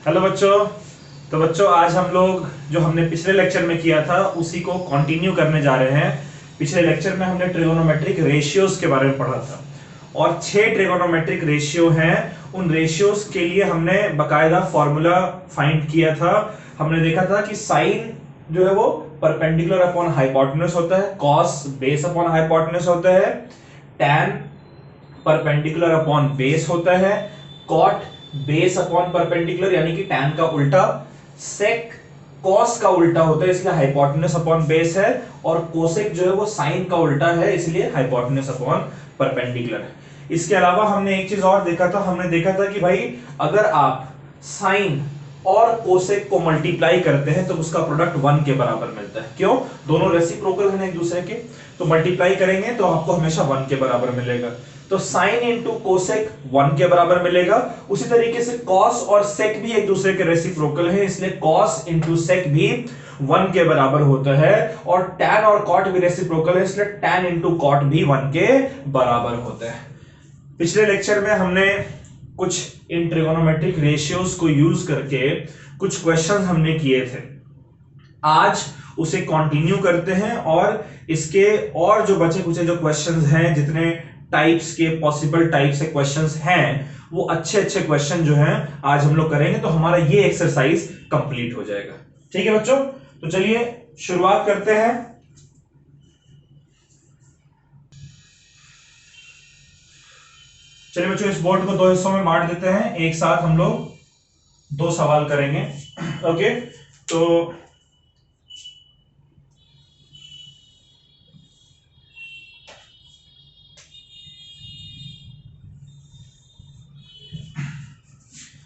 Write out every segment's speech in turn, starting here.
Hello बच्चों। तो बच्चों आज हम लोग जो हमने पिछले लेक्चर में किया था उसी को कंटिन्यू करने जा रहे हैं। पिछले लेक्चर में हमने ट्रिगोनोमेट्रिक रेशियोज के बारे में पढ़ा था और 6 ट्रिगोनोमेट्रिक रेशियो हैं। उन रेशियोज के लिए हमने बकायदा फॉर्मूला फाइंड किया था। हमने देखा था कि साइन जो है वो परपेंडिकुलर अपॉन हाइपोटेन्यूज होता है, कॉस बेस अपॉन हाइपोटेन्यूज होता है, टैन परपेंडिकुलर अपॉन बेस होता है, कॉट बेस अपॉन परपेंडिकुलर यानी कि टैन का उल्टा, सेक कॉस का उल्टा होता है इसलिए हाइपोटेन्यूज अपॉन बेस है, और कोसेक जो है वो साइन का उल्टा है इसलिए हाइपोटेन्यूज अपॉन परपेंडिकुलर है। इसके अलावा हमने एक चीज और देखा था, हमने देखा था कि भाई अगर आप साइन और कोसेक को मल्टीप्लाई करते हैं तो उसका प्रोडक्ट 1 के बराबर मिलता है। क्यों? दोनों रेसिप्रोकल हैं एक दूसरे के, तो मल्टीप्लाई करेंगे तो आपको हमेशा 1 के बराबर मिलेगा। तो साइन इंटू कोसेक 1 के बराबर मिलेगा। उसी तरीके से कॉस और सेक भी एक दूसरे के रेसिप्रोकल हैं इसलिए कॉस इंटू सेक भी 1 के बराबर होता है, और टैन और कॉट भी रेसिप्रोकल है इसलिए टैन इंटू कॉट भी 1 के बराबर होता है। पिछले लेक्चर में हमने कुछ इन ट्रिगोनोमेट्रिक रेशियोज को यूज करके कुछ क्वेश्चंस हमने किए थे। आज उसे कंटिन्यू करते हैं और इसके और जो बचे कुछ जो क्वेश्चंस हैं, जितने टाइप्स के पॉसिबल टाइप से क्वेश्चंस हैं, वो अच्छे अच्छे क्वेश्चन जो हैं आज हम लोग करेंगे तो हमारा ये एक्सरसाइज कंप्लीट हो जाएगा। ठीक है बच्चों, तो चलिए शुरुआत करते हैं। चलिए बच्चों, इस बोर्ड को 2 हिस्सों में बांट देते हैं, एक साथ हम लोग 2 सवाल करेंगे। ओके, तो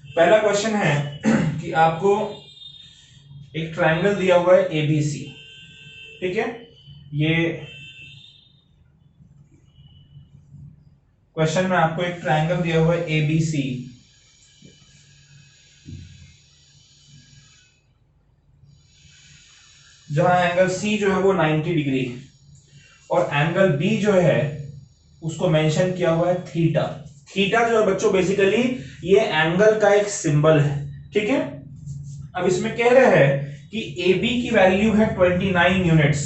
पहला क्वेश्चन है कि आपको एक ट्रायंगल दिया हुआ है एबीसी। ठीक है, ये क्वेश्चन में आपको एक ट्रायंगल दिया हुआ है एबीसी, जहां एंगल सी जो है वो 90 डिग्री है और एंगल बी जो है उसको मेंशन किया हुआ है थीटा। थीटा जो है बच्चों बेसिकली ये एंगल का एक सिंबल है। ठीक है, अब इसमें कह रहे हैं कि ए बी की वैल्यू है 29 यूनिट्स,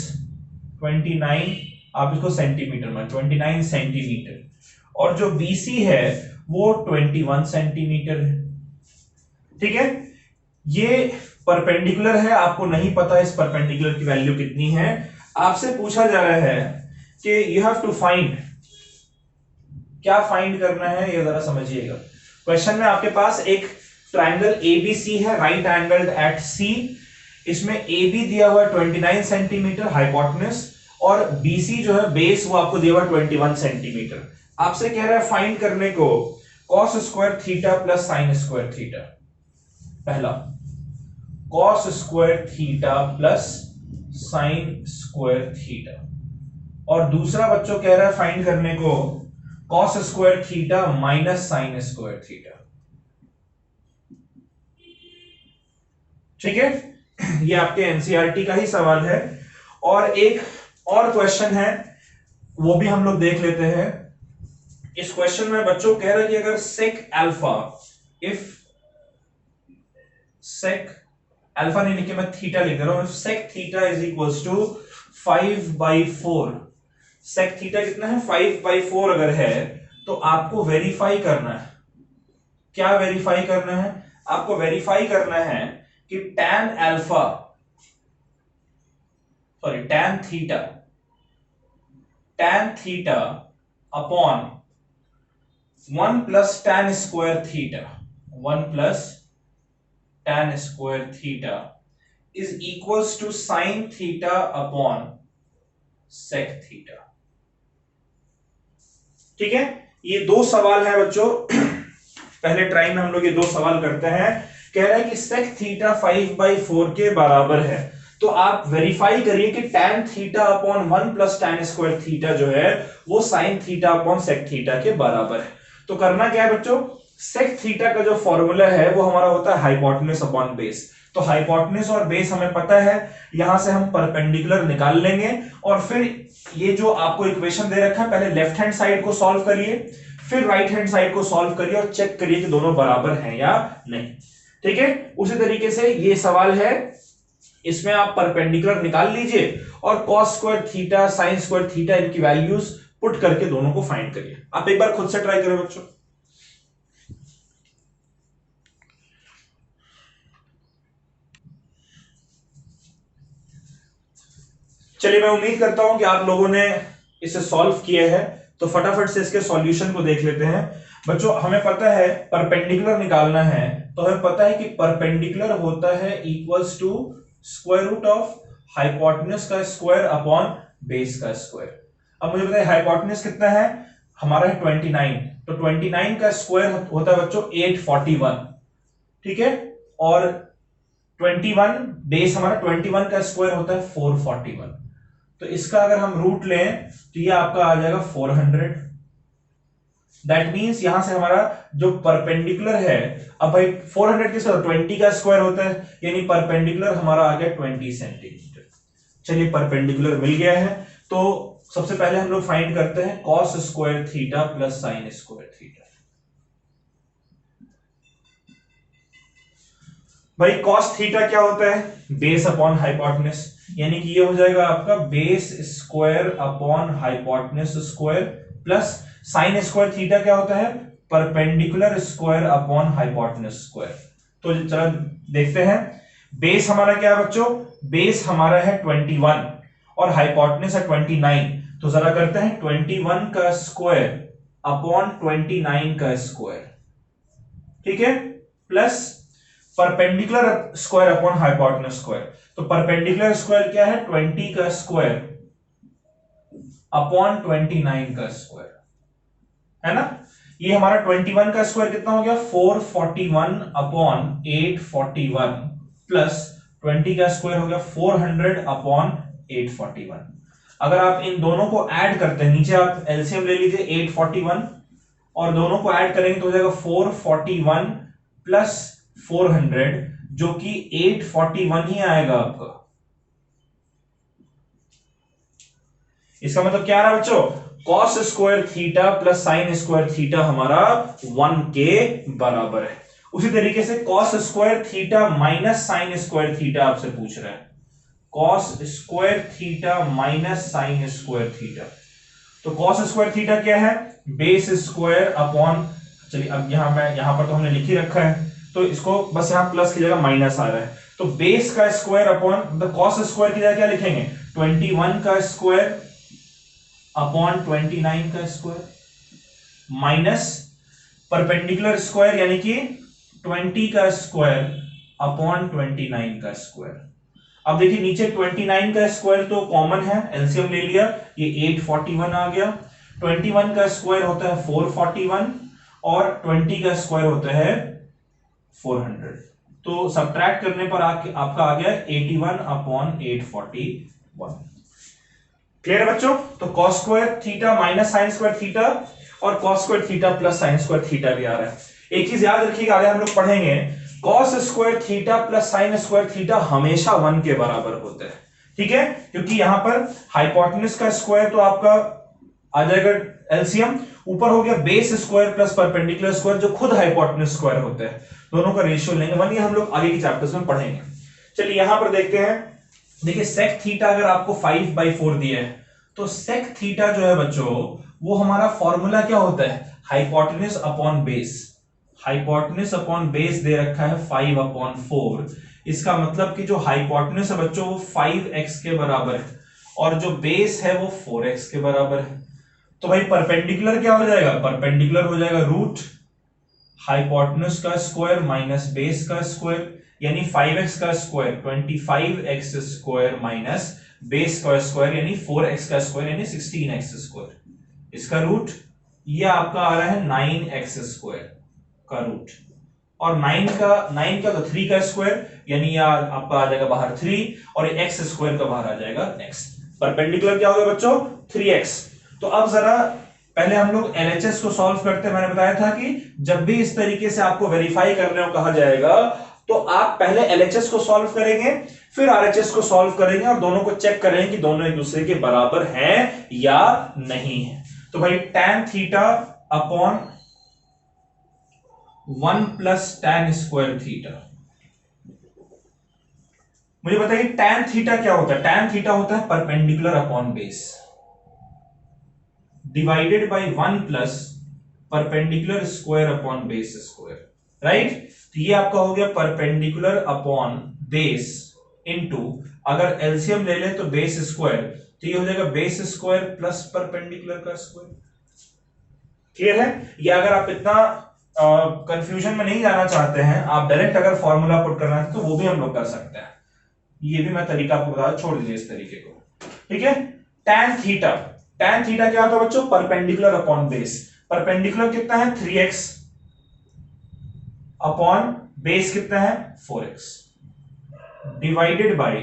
29, आप इसको सेंटीमीटर में 29 सेंटीमीटर, और जो BC है वो 21 सेंटीमीटर है। ठीक है, ये परपेंडिकुलर है, आपको नहीं पता इस परपेंडिकुलर की वैल्यू कितनी है। आपसे पूछा जा रहा है कि यू हैव टू फाइंड, क्या फाइंड करना है ये जरा समझिएगा। क्वेश्चन में आपके पास एक ट्रायंगल एबीसी है, राइट एंगल्ड एट सी। इसमें AB दिया हुआ है 29 सेंटीमीटर हाइपोटेन्यूज, और BC जो है बेस वो आपको दिया हुआ है 21 सेंटीमीटर। आपसे कह रहा है फाइंड करने को cos square theta plus sine square theta. पहला cos square theta plus sine square theta, और दूसरा बच्चों कह रहा है फाइंड करने को cos square theta minus sine square theta. ठीक है, ये आपके एनसीईआरटी का ही सवाल है। और एक और क्वेश्चन है वो भी हम लोग देख लेते हैं। इस क्वेश्चन में बच्चों कह रहे हैं कि अगर sec alpha, if sec alpha नहीं लिख के मैं थीटा लिख दे रहा हूं, sec theta is equals to 5/4। Sec theta कितना है? 5/4 अगर है तो आपको वेरीफाई करना है। क्या वेरीफाई करना है? आपको वेरीफाई करना है कि tan alpha, sorry tan theta upon 1 plus tan square theta, 1 plus tan square theta is equals to sine theta upon sec theta. ठीक है, ये 2 सवाल है बच्चों। पहले ट्राई में हम लोग ये 2 सवाल करते हैं। कह रहा है कि सेक थीटा 5/4 के बराबर है, तो आप वेरीफाई करिए कि tan theta upon 1 plus tan square theta जो है वो sine theta upon sec theta के बराबर है। तो करना क्या है बच्चों, सेक थीटा का जो फॉर्मूला है वो हमारा होता है हाइपोटेन्यूज अपॉन बेस। तो हाइपोटेन्यूज और बेस हमें पता है, यहां से हम परपेंडिकुलर निकाल लेंगे, और फिर ये जो आपको इक्वेशन दे रखा है पहले लेफ्ट हैंड साइड को सॉल्व करिए, फिर राइट हैंड साइड को सॉल्व करिए और चेक करिए कि दोनों बराबर हैं या नहीं। ठीक है, उसी तरीके से ये सवाल है, इसमें आप परपेंडिकुलर निकाल लीजिए और cos square theta sine square theta इनकी वैल्यूज पुट करके दोनों को फाइंड करिए। आप एक बार खुद से ट्राई करें बच्चों। चलिए, मैं उम्मीद करता हूं कि आप लोगों ने इसे सॉल्व किया है, तो फटाफट से इसके सॉल्यूशन को देख लेते हैं। बच्चों, हमें पता है परपेंडिकुलर निकालना है, तो हमें पता है कि परपेंडिकुलर होता है equals to square root of hypotenuse का स्क्वायर अपॉन बेस का स्क्वायर। अब मुझे बताइए हाइपोटेन्यूज कितना है, हमारा है 29, तो 29 का स्क्वायर होता है बच्चों 841, ठीक है, और 21 बेस हमारा 21 का स्क्वायर होता है 441। तो इसका अगर हम रूट लें तो ये आपका आ जाएगा 400। दैट मींस यहां से हमारा जो परपेंडिकुलर है, अब भाई 400 किसका 20 का स्क्वायर होता है, यानी परपेंडिकुलर हमारा आ गया 20 सेंटीमीटर। चलिए, परपेंडिकुलर मिल गया है, तो सबसे पहले हम लोग फाइंड करते हैं cos square theta plus sine square theta. भाई कॉस थीटा क्या होता है, बेस अपॉन हाइपोटेन्यूज, यानी कि ये हो जाएगा आपका base square upon hypotenuse square, plus sine square theta क्या होता है, perpendicular square upon hypotenuse square. तो चलो देखते हैं, बेस हमारा क्या है बच्चों, बेस हमारा है 21 और हाइपोटेन्यूज है 29, तो जरा करते हैं 21 का स्क्वायर अपॉन 29 का स्क्वायर, ठीक है, plus perpendicular square upon hypotenuse square. तो परपेंडिकुलर स्क्वायर क्या है, 20 का स्क्वायर अपॉन 29 का स्क्वायर, है ना। ये हमारा 21 का स्क्वायर कितना हो गया, 441 अपॉन 841, प्लस 20 का स्क्वायर हो गया 400 अपॉन 841। अगर आप इन दोनों को ऐड करते हैं, नीचे आप एलसीएम ले लीजिए 841 और दोनों को ऐड करेंगे तो हो जाएगा 441 प्लस 400, जो कि 841 ही आएगा आपका। इसका मतलब क्या आ रहा है बच्चों, cos square theta plus sine square theta हमारा 1 के बराबर है। उसी तरीके से cos square theta minus sine square theta आपसे पूछ रहा है, cos square theta minus sine square theta. तो कॉस स्क्वायर थीटा क्या है, बेस स्क्वायर अपॉन, चलिए अब यहां पर तो हमने लिख ही रखा है, तो इसको बस यहां प्लस की जगह माइनस आ रहा है, तो बेस का स्क्वायर अपॉन मतलब कॉस स्क्वायर की जगह क्या लिखेंगे, 21 का स्क्वायर अपॉन 29 का स्क्वायर माइनस परपेंडिकुलर स्क्वायर यानी कि 20 का स्क्वायर अपॉन 29 का स्क्वायर। अब देखिए नीचे 29 का स्क्वायर तो कॉमन है, एलसीएम ले लिया, ये 841 आ गया, 21 का स्क्वायर होता है 441 और 20 का स्क्वायर होता है 400। तो सब्ट्रैक्ट करने पर आपका आ गया 81 अपॉन 841। क्लियर है बच्चों। तो cos square theta minus sine square theta और cos square theta plus sine square theta भी आ रहा है। एक चीज याद रखिएगा, आगे हम लोग पढ़ेंगे, cos square theta plus sine square theta हमेशा 1 के बराबर होता है, ठीक है, क्योंकि यहां पर हाइपोटेन्यूज का स्क्वायर तो आपका आ जाएगा एलसीएम, ऊपर हो गया base square plus perpendicular square जो खुद हाइपोटेन्यूज स्क्वायर होता है, दोनों का रेशियो लेंगे 1, ये हम लोग आगे के चैप्टर्स में पढ़ेंगे। चलिए यहां पर देखते हैं, देखिए सेक थीटा अगर आपको 5/4 दिया है तो सेक थीटा जो है बच्चों वो हमारा फॉर्मूला क्या होता है, hypotenuse upon base. Hypotenuse upon base दे रखा है 5/4, इसका मतलब कि जो हाइपोटेन्यूज है बच्चों वो 5x के बराबर है और जो बेस है वो 4x के बराबर है। तो भाई परपेंडिकुलर क्या हो जाएगा, परपेंडिकुलर हो जाएगा रूट हाइपोटेन्यूज का स्क्वायर माइनस बेस का स्क्वायर, यानी 5x का square 25x square minus base का स्क्वायर यानी 4x का स्क्वायर यानी 16x स्क्वायर, इसका रूट ये आपका आ रहा है 9x स्क्वायर का रूट, और 9 का तो 3 का स्क्वायर यानी ये आपका आ जाएगा बाहर 3 और x स्क्वायर का बाहर आ जाएगा x। परपेंडिकुलर क्या होगा बच्चों 3x। तो अब जरा पहले हम लोग LHS को सॉल्व करते हैं। मैंने बताया था कि जब भी इस तरीके से आपको वेरीफाई करने को कहा जाएगा तो आप पहले LHS को सॉल्व करेंगे फिर RHS को सॉल्व करेंगे और दोनों को चेक करेंगे कि दोनों एक दूसरे के बराबर हैं या नहीं है। तो भाई tan theta upon 1 plus tan square theta, मुझे बताइए tan थीटा क्या होता है? tan थीटा होता है perpendicular upon base divided by 1 plus perpendicular square upon base square, right? तो ये आपका हो गया परपेंडिकुलर अपॉन बेस इनटू, अगर एलसीएम ले लें तो बेस स्क्वायर, तो ये हो जाएगा बेस स्क्वायर प्लस परपेंडिकुलर का स्क्वायर। क्लियर है? ये अगर आप इतना कंफ्यूजन में नहीं जाना चाहते हैं, आप डायरेक्ट अगर फॉर्मूला पुट करना है तो वो भी हम लोग कर सकते हैं। ये भी मैं तरीका आपको बता, छोड़ दीजिए इस तरीके को, ठीक है? tan थीटा, tan थीटा क्या होता है बच्चों? Perpendicular upon base. परपेंडिकुलर कितना है? 3x अपॉन बेस कितना है? 4x divided by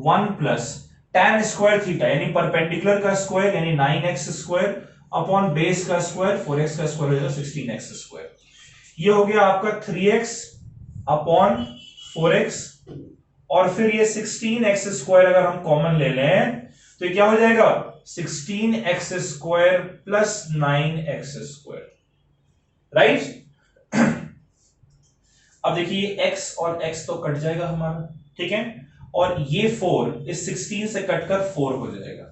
1 plus tan square theta यानी परपेंडिकुलर का स्क्वायर यानी 9x स्क्वायर अपॉन बेस का स्क्वायर 4x का स्क्वायर हो जाएगा 16x स्क्वायर। ये हो गया आपका 3x अपॉन 4x, और फिर ये 16x स्क्वायर अगर हम कॉमन ले लें तो ये क्या हो जाएगा? 16x square plus 9x square, right? अब देखिए x और x तो कट जाएगा हमारा, ठीक है? और ये 4 इस 16 से कटकर 4 हो जाएगा,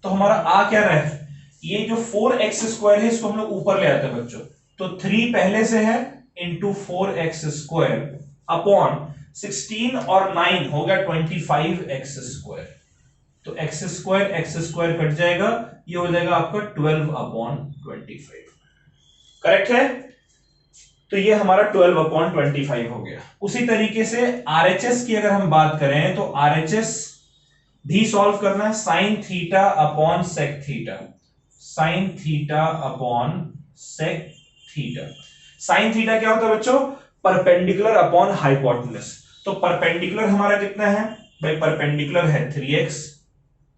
तो हमारा आ क्या रहा है? ये जो 4x स्क्वायर है इसको हम लोग ऊपर ले आते हैं बच्चों, तो 3 पहले से है इंटू 4x स्क्वायर अपॉन 16 और 9 हो गया 25x स्क्वायर, तो x स्क्वायर कट जाएगा, ये हो जाएगा आपका 12 अपॉन 25। करेक्ट है? तो ये हमारा 12 अपॉन 25 हो गया। उसी तरीके से RHS की अगर हम बात करें तो RHS भी सॉल्व करना है, sine theta upon sec theta, sine theta upon sec theta. Sine theta क्या होता है बच्चों? Perpendicular upon hypotenuse. तो परपेंडिकुलर हमारा कितना है भाई? परपेंडिकुलर है 3x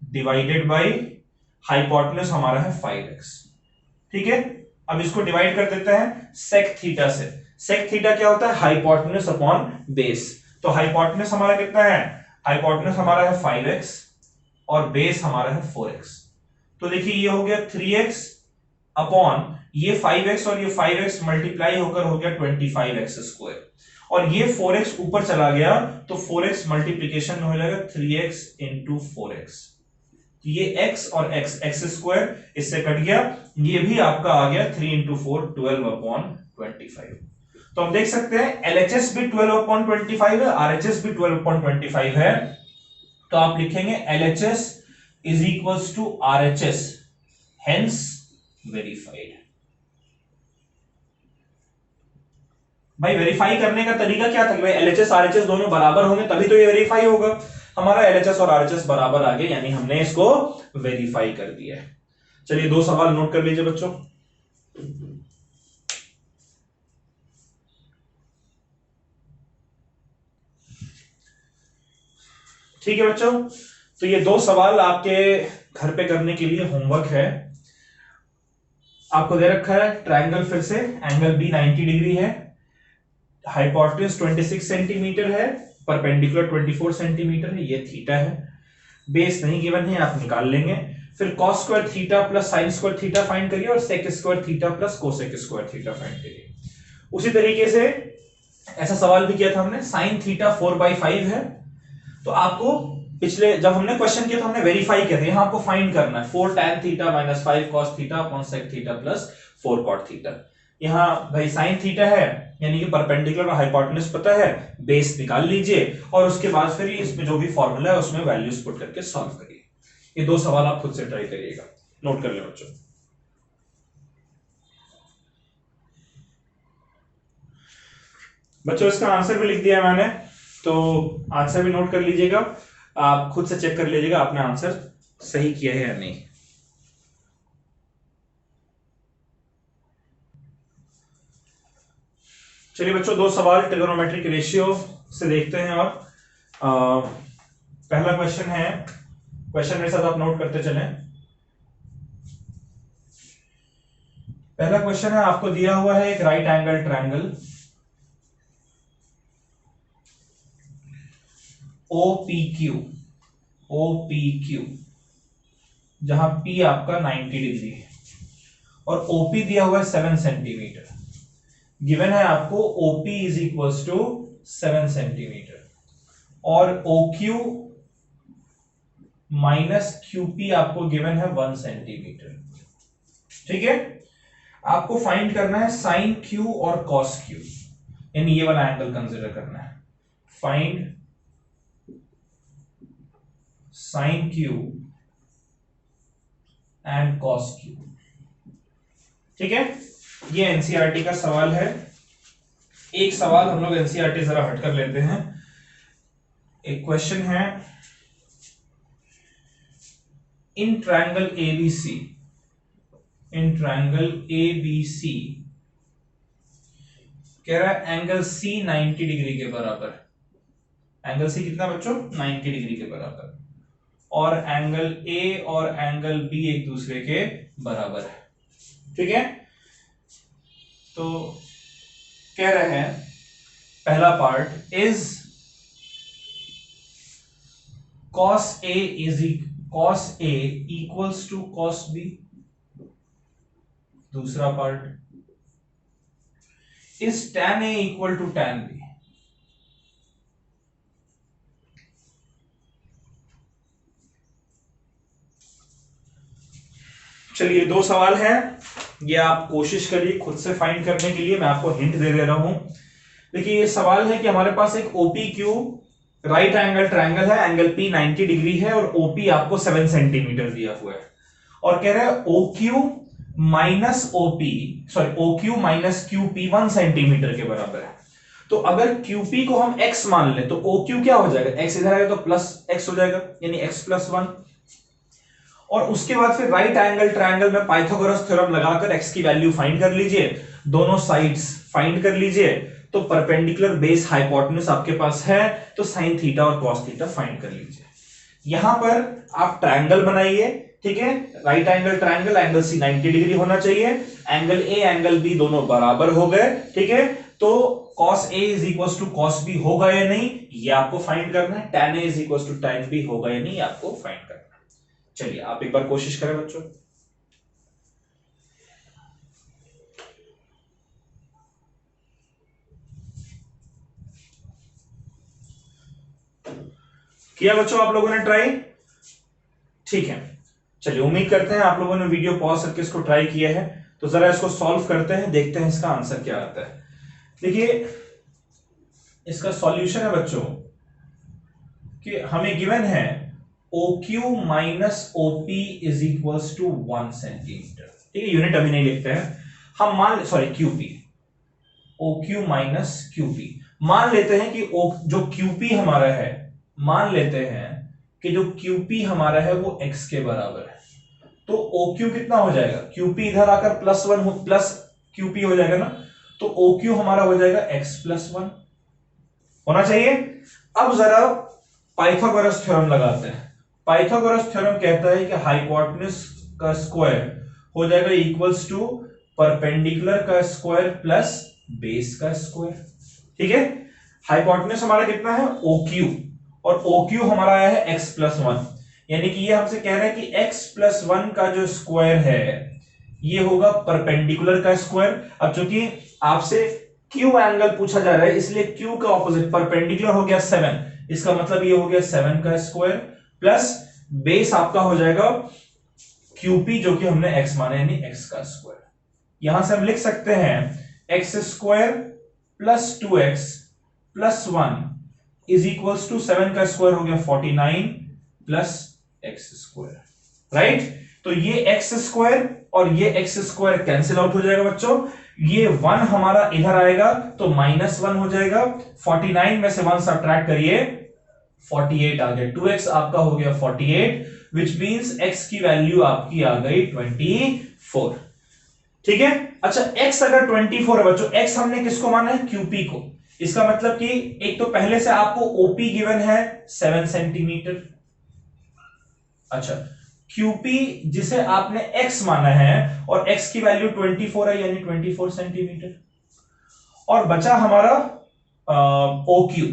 डिवाइडेड बाय हाइपोटेन्यूज हमारा है 5x, ठीक है? अब इसको डिवाइड कर देते हैं सेक थीटा से। सेक थीटा क्या होता है? Hypotenuse upon base. तो हाइपोटेन्यूज हमारा कितना है? हाइपोटेन्यूज हमारा है 5x और बेस हमारा है 4x। तो देखिए ये हो गया 3x अपॉन ये 5x और ये 5x मल्टीप्लाई होकर हो गया 25x स्क्वायर, और ये 4x ऊपर चला गया तो 4x मल्टीप्लीकेशन में हो जाएगा 3x इंटू 4x। ये x और x स्क्वायर इससे कट गया, ये भी आपका आ गया 3 इंटू 4 12 अपॉन 25। तो हम देख सकते हैं LHS भी 12 अपॉन 25 है, RHS भी 12 अपॉन 25 है, तो आप लिखेंगे LHS is equals to RHS, hence verified. भाई वेरीफाई करने का तरीका क्या था कि भाई LHS RHS दोनों बराबर होंगे तभी तो ये वेरीफाई होगा। हमारा LHS और RHS बराबर आ गए, यानी हमने इसको वेरीफाई कर दिया है। चलिए 2 सवाल नोट कर लीजिए बच्चों। ठीक है बच्चों, तो ये 2 सवाल आपके घर पे करने के लिए होमवर्क है। आपको दे रखा है ट्रायंगल, फिर से एंगल B 90 डिग्री है, हाइपोटेन्यूज 26 सेंटीमीटर है, परपेंडिकुलर 24 सेंटीमीटर है, ये थीटा है, बेस नहीं गिवन है, आप निकाल लेंगे। फिर cos square theta plus sin square theta find करिए और sec square theta plus cosec square theta find करिए। उसी तरीके से ऐसा सवाल भी किया था हमने, sin थीटा 4/5 है, तो आपको पिछले जब हमने क्वेश्चन किया तो हमने वेरीफाई किया था, यहां आपको फाइंड करना है 4 tan theta minus 5 cos theta upon sec theta plus 4 cot theta. यहां भाई sin थीटा है यानी कि परपेंडिकुलर और हाइपोटेन्यूज पता है, बेस निकाल लीजिए और उसके बाद फिर इसमें जो भी फॉर्मूला है उसमें वैल्यूज पुट करके सॉल्व करिए। ये 2 सवाल आप खुद से ट्राई करिएगा, नोट कर ले बच्चों। बच्चों इसका आंसर भी लिख दिया है मैंने, तो आंसर भी नोट कर लीजिएगा, आप खुद से चेक कर लीजिएगा आपने आंसर सही किया है या नहीं। चलिए बच्चों 2 सवाल ट्रिगोनोमेट्रिक रेशियो से देखते हैं। और पहला क्वेश्चन है, क्वेश्चन मेरे साथ आप नोट करते चलें। पहला क्वेश्चन है, आपको दिया हुआ है एक राइट एंगल ट्रायंगल OPQ, जहां P आपका 90 डिग्री है और OP दिया हुआ है 7 सेंटीमीटर। गिवन है आपको OP is equals to 7 centimetre. और OQ माइनस QP आपको गिवन है 1 सेंटीमीटर। ठीक है, आपको फाइंड करना है साइन Q और कॉस Q, यानी ये वाला एंगल कंसीडर करना है। Find sine Q and cos Q। ठीक है, ये एनसीईआरटी का सवाल है। एक सवाल हम लोग एनसीईआरटी जरा हट कर लेते हैं। एक क्वेश्चन है, in triangle ABC, in triangle ABC कह रहा है एंगल सी 90 डिग्री के बराबर। एंगल सी कितना बच्चों? 90 डिग्री के बराबर। और एंगल ए और एंगल बी एक दूसरे के बराबर है। ठीक है, तो कह रहे हैं पहला part is cos A equals to cos B। दूसरा part is tan A equal to tan B। चलिए, दो सवाल हैं, ये आप कोशिश करिए खुद से फाइंड करने के लिए, मैं आपको हिंट दे रहा हूं। देखिए, ये सवाल है कि हमारे पास एक OPQ राइट एंगल ट्रायंगल है, एंगल P 90 डिग्री है और OP आपको 7 सेंटीमीटर दिया हुआ है, और कह रहे हैं OQ minus OQ minus QP 1 centimetre के बराबर है। तो अगर QP को हम x मान ले तो OQ क्या हो जाएगा? x इधर आएगा तो प्लस x हो जाएगा, यानी x प्लस 1। और उसके बाद फिर राइट एंगल ट्रायंगल में पाइथागोरस थ्योरम लगाकर x की वैल्यू फाइंड कर लीजिए, दोनों साइड्स फाइंड कर लीजिए, तो परपेंडिकुलर बेस हाइपोटेन्यूज आपके पास है, तो साइन थीटा और कॉस थीटा फाइंड कर लीजिए। यहां पर आप ट्रायंगल बनाइए। ठीक है, right angle triangle, angle C 90 degree होना चाहिए, एंगल ए एंगल बी दोनों बराबर हो गए। ठीक है, तो cos A is equal to cos B होगा या नहीं, ये आपको फाइंड करना है। tan A is equal to tan B होगा या नहीं, आपको फाइंड करना है। चलिए, आप एक बार कोशिश करें बच्चों। किया बच्चों आप लोगों ने ट्राई? ठीक है, चलिए, उम्मीद करते हैं आप लोगों ने वीडियो पॉज करके इसको ट्राई किया है। तो जरा इसको सॉल्व करते हैं, देखते हैं इसका आंसर क्या आता है। देखिए, इसका सॉल्यूशन है बच्चों कि हमें गिवन है OQ minus OP is equal to 1 centimetre. ठीक है, यूनिट अभी नहीं लिखते हैं हम, मान QP, OQ माइनस QP मान लेते हैं कि जो QP हमारा है, मान लेते हैं कि जो QP हमारा है वो x के बराबर है। तो OQ कितना हो जाएगा? QP इधर आकर प्लस 1 प्लस QP हो जाएगा ना, तो OQ हमारा हो जाएगा x प्लस 1 होना चाहिए। अब जरा पाइथागोरस थ्योरम लगाते हैं। पाइथागोरस थ्योरम कहता है कि हाइपोटेन्यूज का स्क्वायर हो जाएगा इक्वल्स टू परपेंडिकुलर का स्क्वायर प्लस बेस का स्क्वायर। ठीक है, हाइपोटेन्यूज हमारा कितना है? OQ, और OQ हमारा आया है x प्लस 1, यानी कि ये हमसे कह रहा है कि x प्लस 1 का जो स्क्वायर है ये होगा परपेंडिकुलर का स्क्वायर। अब चूंकि आपसे Q एंगल पूछा जा रहा है, इसलिए Q का ऑपोजिट परपेंडिकुलर हो गया 7, इसका मतलब ये हो गया 7 का स्क्वायर प्लस बेस आपका हो जाएगा QP जो कि हमने x माना, यानी x का स्क्वायर। यहां से हम लिख सकते हैं x square plus 2x plus 1 is equals to 7 का स्क्वायर हो गया 49 प्लस x स्क्वायर। राइट, तो ये x स्क्वायर और ये x स्क्वायर कैंसिल आउट हो जाएगा बच्चों। ये 1 हमारा इधर आएगा तो माइनस 1 हो जाएगा। 49 में से 1 सब्ट्रैक्ट करिए, 48 आ गया। 2x आपका हो गया 48, विच मींस x की वैल्यू आपकी आ गई 24। ठीक है, अच्छा, x अगर 24 है बच्चों, x हमने किसको माना है? QP को। इसका मतलब कि एक तो पहले से आपको OP गिवन है 7 सेंटीमीटर। अच्छा, QP जिसे आपने x माना है और x की वैल्यू 24 है, यानी 24 सेंटीमीटर। और बचा हमारा OQ।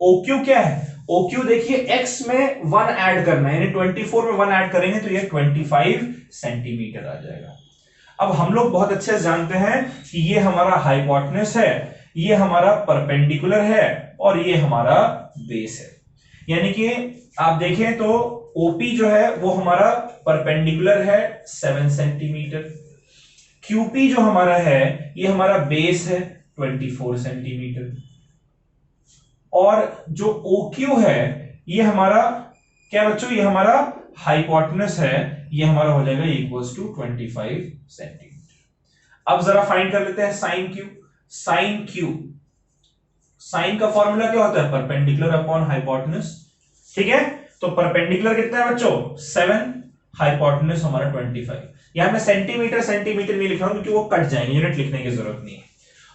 OQ क्या है? OQ देखिए, x में 1 ऐड करना है, यानी 24 में 1 ऐड करेंगे तो ये 25 सेंटीमीटर आ जाएगा। अब हम लोग बहुत अच्छे से जानते हैं कि ये हमारा हाइपोटेन्यूज है, ये हमारा परपेंडिकुलर है, और ये हमारा बेस है। यानी कि आप देखें तो ओपी जो है वो हमारा परपेंडिकुलर है 7 सेंटीमीटर, क्यूपी जो हमारा है ये हमारा बेस है 24 सेंटीमीटर, और जो ओक्यू है ये हमारा क्या बच्चों, ये हमारा हाइपोटेनस है, ये हमारा हो जाएगा इक्वल्स टू 25 सेंटीमीटर। अब जरा फाइंड कर लेते हैं sine Q. Sine Q, sine का फॉर्मूला क्या होता है, परपेंडिकुलर अपॉन हाइपोटेनस। ठीक है, तो परपेंडिकुलर कितना है बच्चों 7, हाइपोटेनस हमारा 25। यहां मैं सेंटीमीटर सेंटीमीटर नहीं लिख रहा हूं क्योंकि वो कट जाएंगे, यूनिट लिखने की जरूरत नहीं है।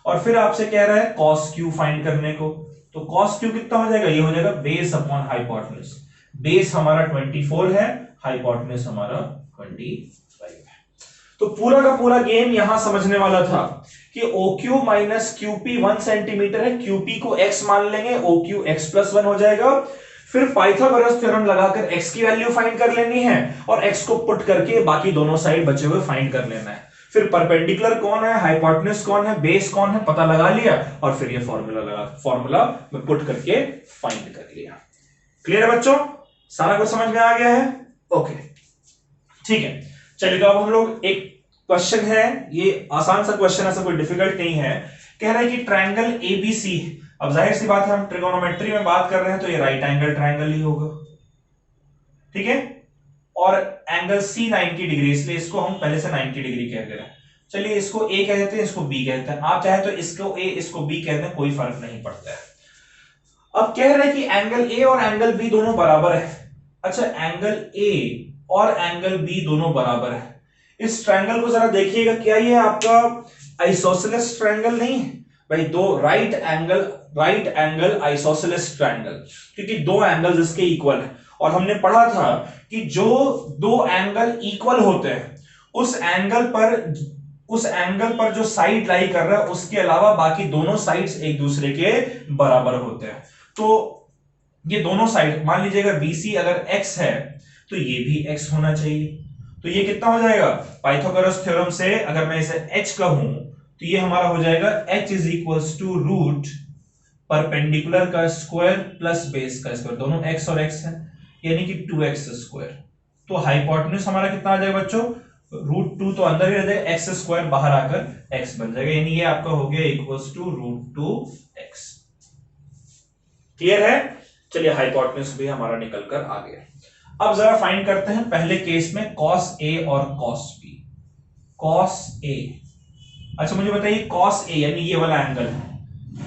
और फिर आपसे कह रहा है कॉस क्यू फाइंड करने को, तो कॉस क्यू कितना हो जाएगा, ये हो जाएगा बेस अपॉन हाइपोटेनस। बेस हमारा 24 है, हाइपोटेनस हमारा 25 है। तो पूरा का पूरा गेम यहां समझने वाला था कि OQ माइनस QP 1 सेंटीमीटर है, QP को x मान लेंगे, OQ x प्लस 1 हो जाएगा। फिर पाइथागोरस थ्योरम लगाकर x की वैल्यू फाइंड कर लेनी है और x को पुट करके बाकी दोनों साइड बचे हुए फाइंड कर लेना है। फिर परपेंडिकुलर कौन है, हाइपोटेनस कौन है, बेस कौन है, पता लगा लिया और फिर ये फॉर्मूला में पुट करके फाइंड कर लिया। क्लियर है बच्चों, सारा कुछ समझ में आ गया है? ओके ठीक है, चलिए तो अब हम लोग एक क्वेश्चन है, ये आसान सा क्वेश्चन, ऐसा कोई डिफिकल्ट नहीं है। कह रहा है कि ट्रायंगल एबीसी, अब जाहिर सी बात है हम ट्रिगोनोमेट्री में बात कर रहे हैं तो ये राइट एंगल ट्रायंगल ही होगा। ठीक है, और एंगल सी 90 डिग्री, इसलिए इसको हम पहले से 90 डिग्री कह दे रहे हैं। चलिए इसको ए कह देते हैं, इसको बी कहते हैं, आप चाहे तो इसको ए इसको बी कहते हैं, कोई फर्क नहीं पड़ता है। अब कह रहे हैं कि एंगल ए और एंगल बी दोनों बराबर है। अच्छा, एंगल ए और एंगल बी दोनों बराबर है। इस ट्रायंगल को जरा देखिएगा, क्या ये आपका आइसोसेलेस ट्रायंगल नहीं है भाई, दो राइट एंगल आइसोसेलेस ट्रायंगल, क्योंकि दो एंगल्स इसके इक्वल है। और हमने पढ़ा था कि जो दो एंगल इक्वल होते हैं उस एंगल पर जो साइड लाई कर रहा है उसके अलावा बाकी दोनों साइड्स एक दूसरे के बराबर होते हैं। तो ये दोनों साइड, मान लीजिएगा BC अगर x है तो ये भी x होना चाहिए। तो ये कितना हो जाएगा, पाइथागोरस थ्योरम से अगर मैं इसे h कहूं तो ये हमारा हो जाएगा h is equals to root perpendicular का स्क्वायर प्लस बेस का स्क्वायर, दोनों x और x है, यानी कि 2x स्क्वायर। तो हाइपोटेन्यूज हमारा कितना आ जाएगा बच्चों, √2 तो अंदर ही रह जाएगा, x स्क्वायर बाहर आकर x बन जाएगा, यानी ये आपका हो गया इक्वल्स टू √2x। क्लियर है? चलिए हाइपोटेन्यूज भी हमारा निकल कर आ गया। अब जरा फाइंड करते हैं पहले केस में cos A और cos B। cos A, अच्छा मुझे बताइए cos A यानी ये वाला एंगल,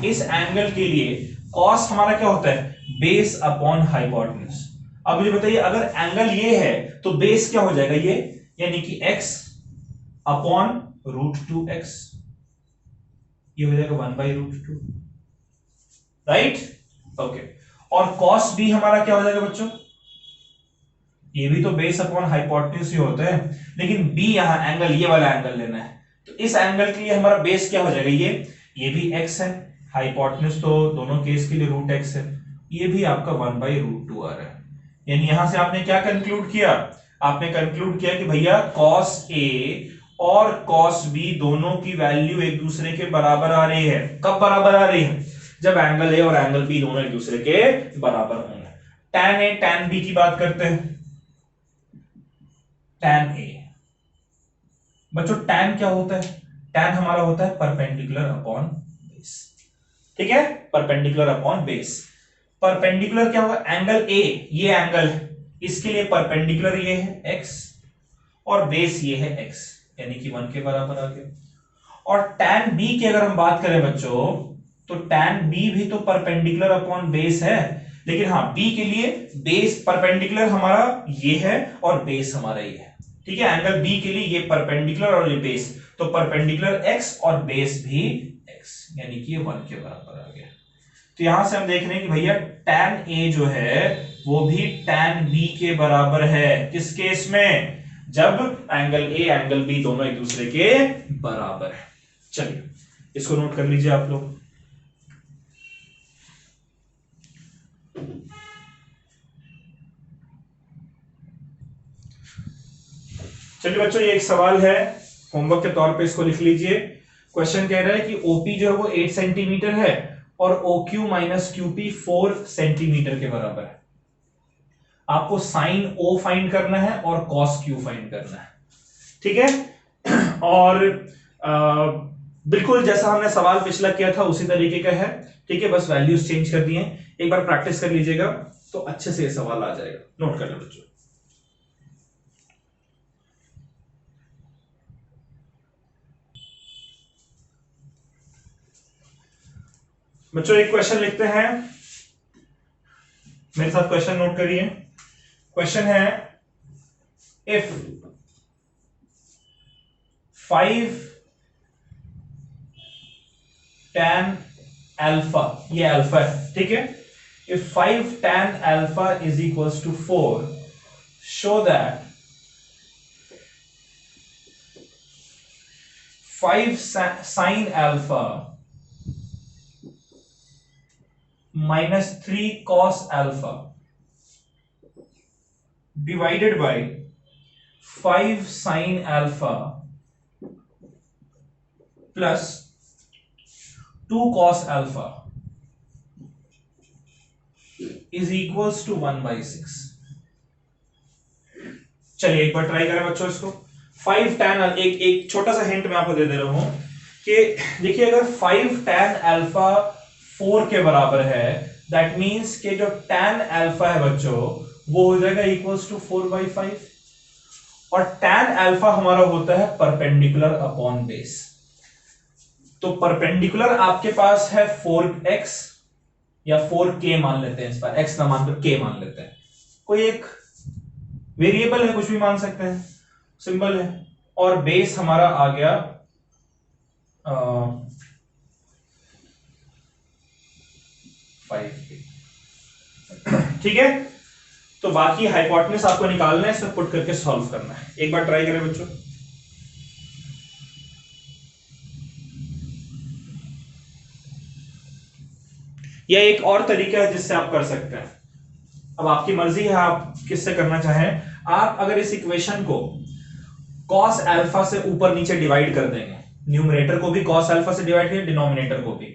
इस एंगल के लिए cos हमारा क्या होता है, बेस अपॉन हाइपोटेन्यूज। अब मुझे बताइए अगर एंगल ये है तो बेस क्या हो जाएगा ये, यानी कि x अपॉन √2x, ये हो जाएगा 1/√2, राइट? ओके, और cos B हमारा क्या हो जाएगा बच्चों, ये भी तो बेस अपॉन हाइपोटेन्यूज ही होता है, लेकिन B यहां एंगल, ये वाला एंगल लेना है, तो इस एंगल के लिए हमारा बेस क्या हो जाएगा, ये भी x है, हाइपोटेन्यूज तो दोनों केस के लिए √x है, ये भी आपका 1/√2 आ रहा है। यानी यहां से आपने क्या कंक्लूड किया, आपने कंक्लूड किया कि भैया cos A और cos B दोनों की वैल्यू एक दूसरे के बराबर आ रही है। कब बराबर आ रही है, जब एंगल A और एंगल B दोनों एक दूसरे के बराबर होंगे। tan A tan B की बात करते हैं। tan A, बच्चों tan क्या होता है, tan हमारा होता है परपेंडिकुलर अपॉन बेस। ठीक है, परपेंडिकुलर अपॉन बेस। परपेंडिकुलर क्या होगा, एंगल A, ये एंगल है, इसके लिए परपेंडिकुलर ये है x और बेस ये है x, यानी कि 1 के बराबर आ गया। और tan B की अगर हम बात करें बच्चों, तो tan B भी तो परपेंडिकुलर अपॉन बेस है, लेकिन हाँ B के लिए बेस परपेंडिकुलर हमारा ये है और बेस हमारा ये है। ठीक है, एंगल B के लिए ये परपेंडिकुलर और ये बेस, तो परपेंडिकुलर x और बेस भी x, यानी कि ये 1 के बराबर आ गया। तो यहां से हम देख रहे हैं कि भैया tan A जो है वो भी tan B के बराबर है। किस केस में, जब एंगल A एंगल B दोनों एक दूसरे के बराबर है। चलिए इसको नोट कर लीजिए आप लोग। चलिए बच्चों, ये एक सवाल है, होमवर्क के तौर पे इसको लिख लीजिए। क्वेश्चन कह रहा है कि OP जो है वो 8 सेंटीमीटर है और OQ माइनस QP 4 सेंटीमीटर के बराबर है। आपको साइन O फाइंड करना है और कॉस Q फाइंड करना है, ठीक है। और बिल्कुल जैसा हमने सवाल पिछला किया था उसी तरीके का है, ठीक है, बस वैल्यूज चेंज कर दिए। एक बार प्रैक्टिस कर लीजिएगा तो अच्छे से ये सवाल आ जाएगा। नोट कर लो बच्चों। बच्चों एक क्वेश्चन लिखते हैं, मेरे साथ क्वेश्चन नोट करिए। क्वेश्चन है इफ 5 tan अल्फा, ये अल्फा है, ठीक है। If 5 tan alpha is equals to 4, show that 5 sin अल्फा minus 3 cos alpha divided by 5 sin alpha plus 2 cos alpha is equals to 1/6। चलिए एक बार ट्राई करें बच्चों इसको। 5 tan, एक छोटा सा हिंट मैं आपको दे रहा हूं कि देखिए अगर 5 tan alpha 4 के बराबर है, दैट मींस कि जो tan अल्फा है बच्चों वो हो जाएगा इक्वल्स टू 4/5, और tan अल्फा हमारा होता है परपेंडिकुलर अपॉन बेस। तो परपेंडिकुलर आपके पास है 4x या 4k मान लेते हैं, इस पर x ना मानकर k मान लेते हैं, कोई एक वेरिएबल है, कुछ भी मान सकते हैं, सिंबल है, और बेस हमारा आ गया 5k, ठीक है। तो बाकी हाइपोटेनस आपको निकालना है, इसमें पुट करके सॉल्व करना है। एक बार ट्राई करें बच्चों। यह एक और तरीका है जिससे आप कर सकते हैं, अब आपकी मर्जी है आप किससे करना चाहें। आप अगर इस इक्वेशन को cos अल्फा से ऊपर नीचे डिवाइड कर देंगे, न्यूमरेटर को भी cos अल्फा से डिवाइड करें, डिनोमिनेटर को भी,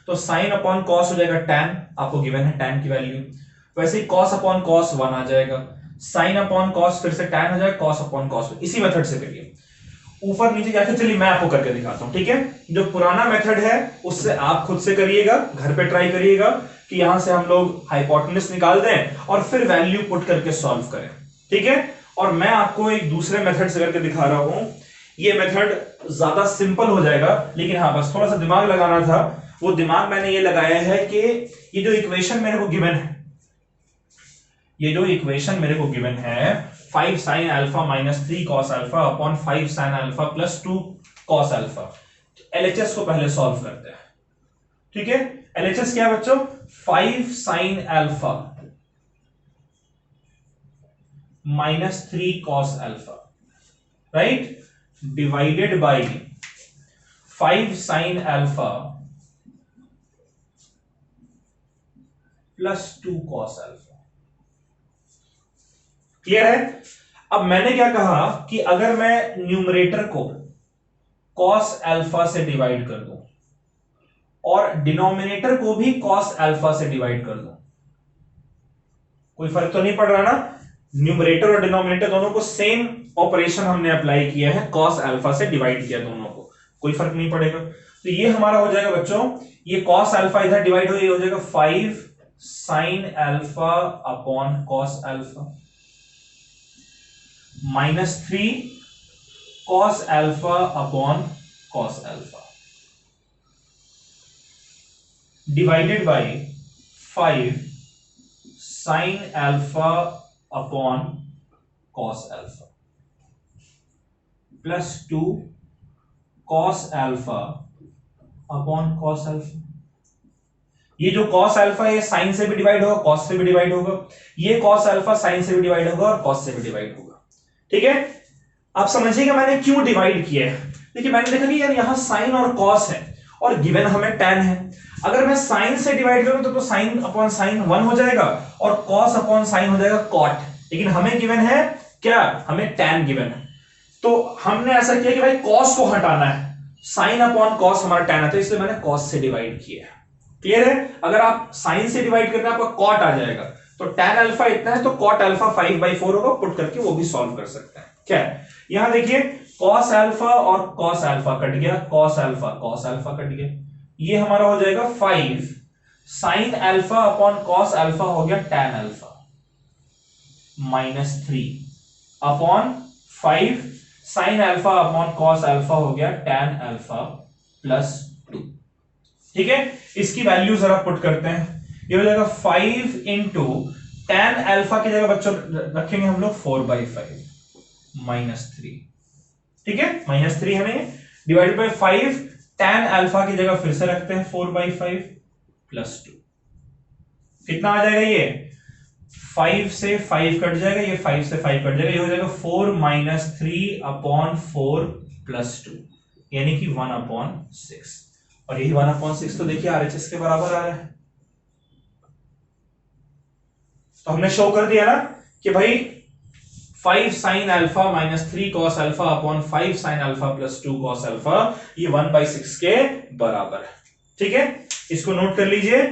तो sin अपॉन cos हो जाएगा tan, आपको गिवन है tan की वैल्यू। वैसे ही cos अपॉन cos 1 आ जाएगा, sin अपॉन cos फिर से tan हो जाएगा, cos अपॉन cos। इसी मेथड से करिए, ऊपर नीचे जाके। चलिए मैं आपको करके दिखाता हूं, ठीक है। जो पुराना मेथड है उससे आप खुद से करिएगा, घर पे ट्राई करिएगा कि यहां से हम लोग हाइपोटेनस निकाल दें और फिर वैल्यू पुट करके सॉल्व करें, ठीक है। और मैं आपको एक दूसरे मेथड से करके दिखा रहा हूं, ये मेथड ज्यादा सिंपल हो जाएगा, लेकिन हाँ बस थोड़ा सा दिमाग लगाना था। वो दिमाग मैंने ये लगाया है कि ये जो इक्वेशन मेरे को गिवन है, ये जो इक्वेशन मेरे को गिवन है 5 sin alpha minus 3 cos alpha upon 5 sin alpha plus 2 cos alpha, LHS को पहले सॉल्व करते हैं, ठीक है। एलएचएस क्या है बच्चों? 5 sin alpha minus 3 cos alpha, right, divided by 5 sin alpha plus 2 cos alpha. Clear है? अब मैंने क्या कहा कि अगर मैं न्यूमरेटर को cos अल्फा से डिवाइड कर दूं और डिनोमिनेटर को भी cos अल्फा से डिवाइड कर दूं, कोई फर्क तो नहीं पड़ रहा ना? न्यूमरेटर और डिनोमिनेटर दोनों को सेम ऑपरेशन हमने अप्लाई किया है, cos अल्फा से डिवाइड किया दोनों को, कोई फर्क नहीं पड़ेगा। तो ये हमारा हो जाएगा बच्चों, ये cos अल्फा इधर डिवाइड हो जाएगा 5 sin alpha upon cos alpha minus 3 cos alpha upon cos alpha divided by 5 sin alpha upon cos alpha plus 2 cos alpha upon cos alpha. ये जो cos अल्फा है sin से भी डिवाइड होगा, cos से भी डिवाइड होगा, ये cos अल्फा sin से भी डिवाइड होगा और cos से भी डिवाइड होगा, ठीक है। आप समझिएगा मैंने क्यों डिवाइड किया है। देखिए मैंने देखा कि यार यहां sin और cos है और गिवन हमें tan है, अगर मैं sin से डिवाइड करूं तो sin अपॉन sin 1 हो जाएगा और cos अपॉन sin हो जाएगा cot, लेकिन हमें गिवन है क्या? हमें tan गिवन है। तो हमने ऐसा किया कि भाई cos को हटाना है, sin अपॉन cos हमारा tan है, तो इसलिए मैंने cos से डिवाइड किया है, क्लियर है? अगर आप साइन से डिवाइड करते हैं आपका कॉट आ जाएगा, तो tan अल्फा इतना है तो कॉट अल्फा 5/4 होगा, पुट करके वो भी सॉल्व कर सकते हैं। क्या है यहां देखिए, cos अल्फा और cos अल्फा कट गया, cos अल्फा कट गया, ये हमारा हो जाएगा 5 sin alpha upon cos alpha हो गया tan alpha -3 upon 5 sin alpha upon cos alpha हो गया tan अल्फा +2। ठीक है, इसकी वैल्यू जरा पुट करते हैं, ये हो जाएगा 5 इंटू tan अल्फा की जगह बच्चों रखेंगे हम लोग 4/5 -3। ठीक है, -3 है नहीं, डिवाइडेड बाय 5 tan अल्फा की जगह फिर से रखते हैं 4/5 +2। कितना आ जाएगा? ये 5 से 5 कट जाएगा, ये 5 से 5 कट जाएगा, ये हो जाएगा 4 -3 अपॉन 4 +2 यानी कि 1/6। और यही 1/6 तो देखिए RHS के बराबर आ रहा है। तो हमने शो कर दिया ना कि भाई 5 sin alpha -3 cos alpha upon 5 sin alpha +2 cos alpha ये 1/6 के बराबर है। ठीक है, इसको नोट कर लीजिए।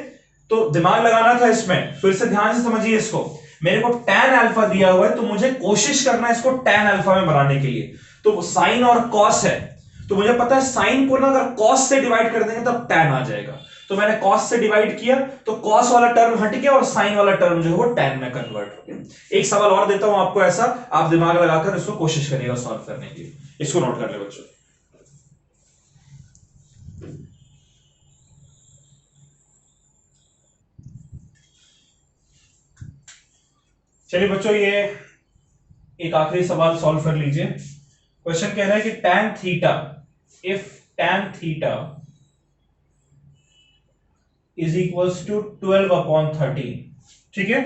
तो दिमाग लगाना था इसमें, फिर से ध्यान से समझिए इसको। मेरे को tan अल्फा दिया हुआ है तो मुझे कोशिश करना है इसको tan अल्फा में बनाने के लिए। तो sin और cos है, तो मुझे पता है sin को ना अगर cos से डिवाइड कर देंगे तब tan आ जाएगा। तो मैंने cos से डिवाइड किया तो cos वाला टर्म हट गया और sin वाला टर्म जो है वो tan में कन्वर्ट हो गया। एक सवाल और देता हूं आपको ऐसा, आप दिमाग लगाकर इसको कोशिश करिएगा सॉल्व करने की। इसको नोट कर ले बच्चों। चलिए बच्चों, ये एक आखिरी सवाल सॉल्व कर लीजिए। क्वेश्चन कह रहा है कि tan theta, if tan theta is equals to 12/13। ठीक है,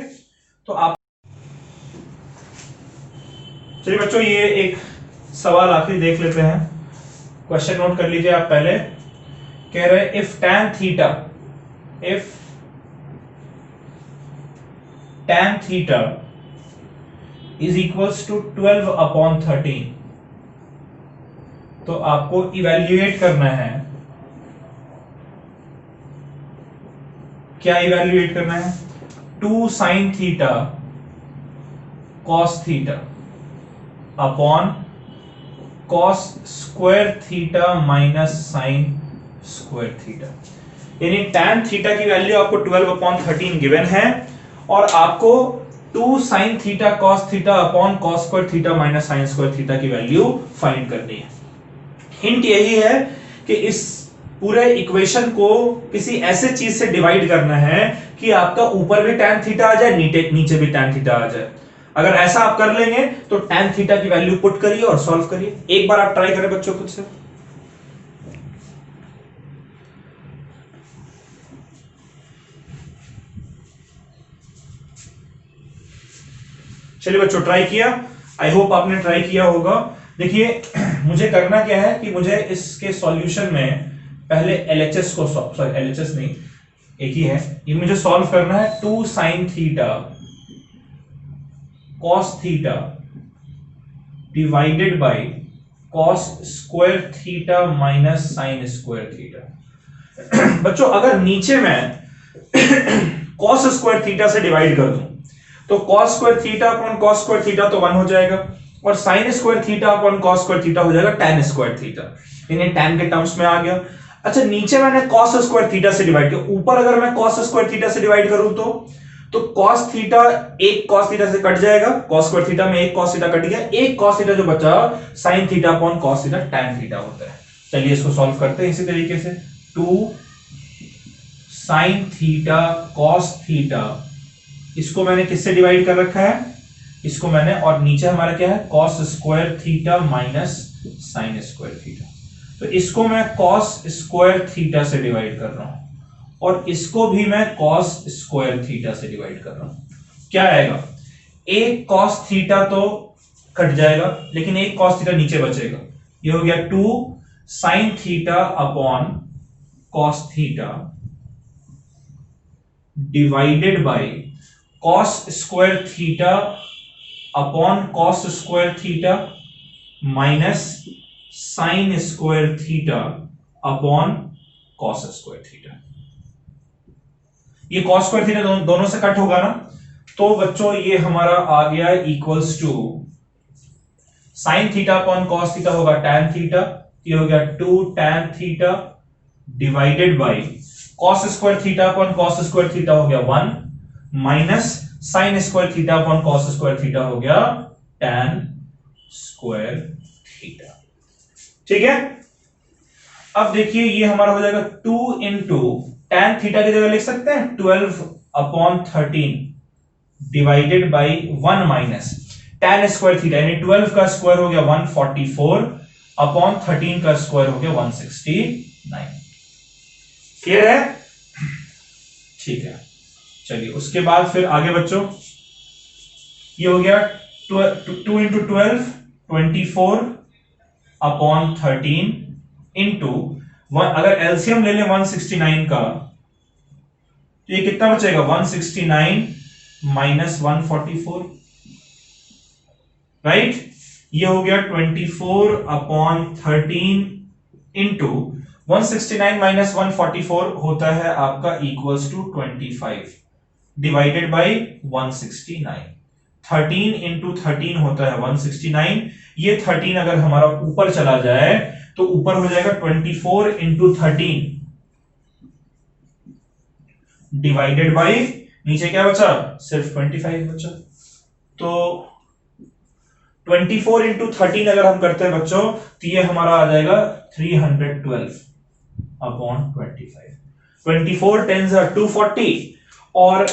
तो आप चलिए बच्चों, ये एक सवाल आखिरी देख लेते हैं। क्वेश्चन नोट कर लीजिए आप पहले। कह रहे हैं if tan theta is equals to 12/13, तो आपको इवैल्यूएट करना है। क्या इवैल्यूएट करना है? 2 sin theta cos theta upon cos square theta minus sin square theta. यानी tan थीटा की वैल्यू आपको 12/13 गिवन है और आपको 2 sin theta cos theta upon cos square theta minus sin square theta की वैल्यू फाइंड करनी है। हिंट यही है कि इस पूरे इक्वेशन को किसी ऐसे चीज से डिवाइड करना है कि आपका ऊपर भी tan थीटा आ जाए, नीचे भी tan थीटा आ जाए। अगर ऐसा आप कर लेंगे तो tan थीटा की वैल्यू पुट करिए और सॉल्व करिए। एक बार आप ट्राई करें बच्चों खुद से। चलिए बच्चों, ट्राई किया, आई होप आपने ट्राई किया होगा। देखिए मुझे करना क्या है कि मुझे इसके सॉल्यूशन में पहले LHS को, सॉरी LHS नहीं, एक ही है, ये मुझे सॉल्व करना है। 2 sin theta cos theta divided by cos square theta minus sin square theta. बच्चों अगर नीचे मैं cos स्क्वायर थीटा से डिवाइड कर दूं तो cos square theta upon cos square theta तो 1 हो जाएगा और sin square theta upon cos square theta हो जाएगा tan स्क्वायर थीटा, यानी tan के टर्म्स में आ गया। अच्छा, नीचे मैंने cos स्क्वायर थीटा से डिवाइड किया, ऊपर अगर मैं cos स्क्वायर थीटा से डिवाइड करूं तो cos थीटा एक cos थीटा से कट जाएगा, cos स्क्वायर थीटा में एक cos थीटा कट गया, एक cos थीटा जो बचा sin theta upon cos theta tan theta होता है। चलिए इसको सॉल्व करते हैं इसी तरीके से। 2 sin थीटा cos थीटा, इसको मैंने किससे डिवाइड कर रखा है? इसको मैंने, और नीचे हमारा क्या है? cos square theta minus sin square theta. तो इसको मैं cos स्क्वायर थीटा से डिवाइड कर रहा हूं और इसको भी मैं cos स्क्वायर थीटा से डिवाइड कर रहा हूं। क्या आएगा? एक cos थीटा तो कट जाएगा लेकिन एक cos थीटा नीचे बचेगा, ये हो गया 2 sin theta upon cos theta divided by cos square theta upon cos square theta minus sin square theta upon cos square theta. ये cos स्क्वायर थीटा दोनों से कट होगा ना, तो बच्चों ये हमारा आ गया equals to sine theta upon cos theta होगा tan थीटा, ये हो गया 2 tan theta divided by cos square theta upon cos square theta हो गया 1 minus sine square theta upon cos square theta हो गया tan स्क्वायर थीटा। ठीक है, अब देखिए ये हमारा हो जाएगा 2 इंटू tan थीटा की जगह लिख सकते हैं 12 upon 13 divided by 1 minus tan square theta, यानी 12 का स्क्वायर हो गया 144 अपॉन 13 का स्क्वायर हो गया 169। क्लियर है? ठीक है, चलिए उसके बाद फिर आगे बच्चों ये हो गया 2 इंटू 12 24 अपॉन 13 इंटू अगर एलसीएम ले लें 169 का तो ये कितना बचेगा 169 माइनस 144, राइट? ये हो गया 24 अपॉन 13 इंटू 169 माइनस 144 होता है आपका equals to 25 divided by 169। 13 into 13 होता है 169, ये 13 अगर हमारा ऊपर चला जाए तो ऊपर हो जाएगा 24 इंटू 13 डिवाइडेड बाई नीचे क्या बचा, सिर्फ 25 बचा। तो 24 इंटू 13 अगर हम करते हैं बच्चों तो ये हमारा आ जाएगा 312 अपॉन 25। 24 10 240 और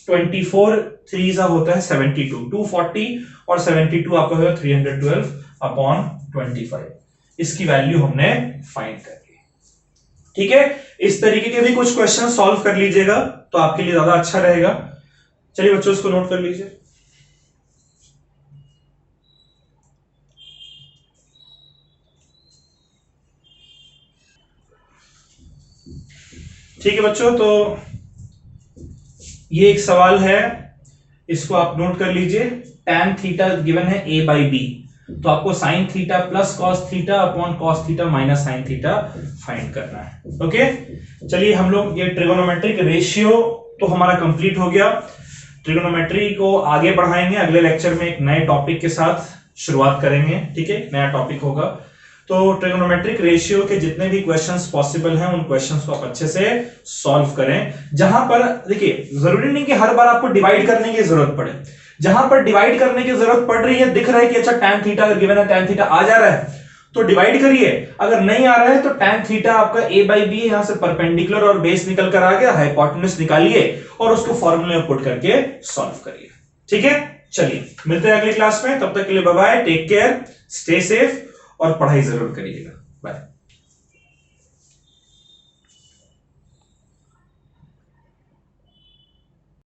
24 3 होता है 72, 240 और 72 आपका होगा 312 अपॉन 25। इसकी वैल्यू हमने फाइंड कर ली। ठीक है, इस तरीके के भी कुछ क्वेश्चन सॉल्व कर लीजिएगा तो आपके लिए ज्यादा अच्छा रहेगा। चलिए बच्चों इसको नोट कर लीजिए। ठीक है बच्चों, तो ये एक सवाल है, इसको आप नोट कर लीजिए। tan थीटा गिवन है a बाई बी, तो आपको sin theta plus cos theta upon cos theta minus sin theta find करना है। ओके, चलिए हम लोग ये ट्रिगोनोमेट्रिक रेशियो तो हमारा कंप्लीट हो गया। ट्रिगोनोमेट्री को आगे बढ़ाएंगे, अगले लेक्चर में एक नए टॉपिक के साथ शुरुआत करेंगे। ठीक है, नया टॉपिक होगा। तो ट्रिगोनोमेट्रिक रेशियो के जितने भी क्वेश्चंस पॉसिबल हैं उन क्वेश्चंस को आप अच्छे से सॉल्व करें। जहां पर देखिए जरूरी नहीं कि हर बार आपको डिवाइड करने की जरूरत पड़े, जहां पर डिवाइड करने की जरूरत पड़ रही है, दिख रहा है कि अच्छा tan थीटा अगर गिवन है tan थीटा आ जा रहा है तो डिवाइड करिए, अगर नहीं आ रहा है तो tan थीटा आपका a बाई बी, यहां से परपेंडिकुलर और बेस निकल कर आ गया, हाइपोटेन्यूज निकालिए और उसको फॉर्मूले में पुट करके सॉल्व करिए। ठीक है, चलिए मिलते हैं अगली क्लास में, तब तक के लिए bye bye, take care, stay safe और पढ़ाई जरूर करिएगा। बाय।